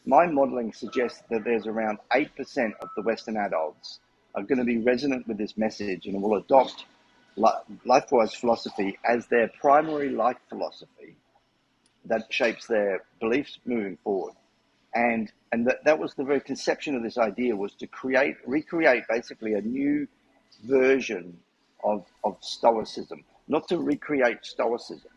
my modeling suggests that there's around 8% of the Western adults are going to be resonant with this message and will adopt LifeWise philosophy as their primary life philosophy that shapes their beliefs moving forward. And that was the very conception of this idea, was to recreate basically a new version of Stoicism, not to recreate Stoicism,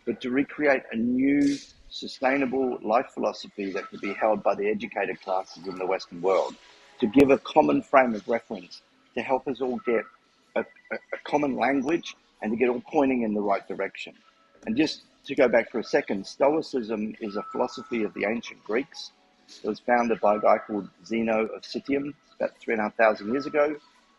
but to recreate a new sustainable life philosophy that could be held by the educated classes in the Western world, to give a common frame of reference, to help us all get a common language and to get all pointing in the right direction. And just to go back for a second, Stoicism is a philosophy of the ancient Greeks. It was founded by a guy called Zeno of Citium about 3,500 years ago,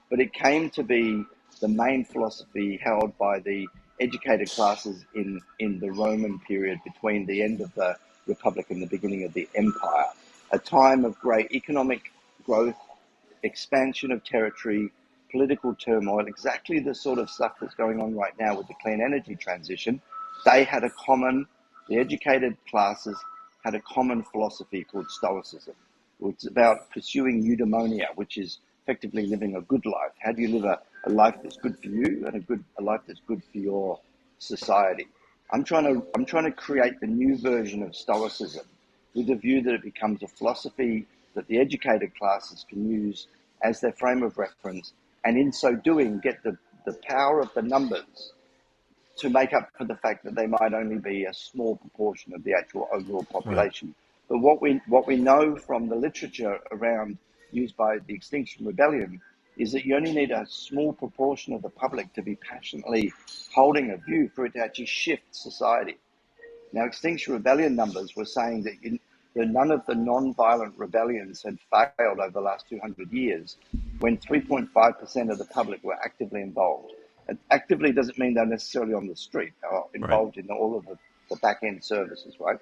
but it came to be the main philosophy held by the educated classes in the Roman period between the end of the Republic and the beginning of the Empire, a time of great economic growth, expansion of territory, political turmoil, exactly the sort of stuff that's going on right now with the clean energy transition. The educated classes had a common philosophy called Stoicism. It's about pursuing eudaimonia, which is effectively living a good life. How do you live a life that's good for you and a life that's good for your society? I'm trying to create the new version of Stoicism with the view that it becomes a philosophy that the educated classes can use as their frame of reference, and in so doing get the power of the numbers to make up for the fact that they might only be a small proportion of the actual overall Right. population. But what we know from the literature around used by the Extinction Rebellion is that you only need a small proportion of the public to be passionately holding a view for it to actually shift society. Now, Extinction Rebellion numbers were saying that none of the non-violent rebellions had failed over the last 200 years when 3.5% of the public were actively involved. And actively doesn't mean they're necessarily on the street. They're Right. involved in all of the back-end services, right?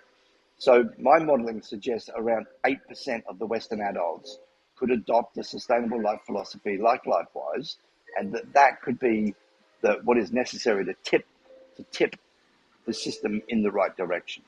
So my modeling suggests around 8% of the Western adults could adopt a sustainable life philosophy like LifeWise, and that could be what is necessary to tip the system in the right direction.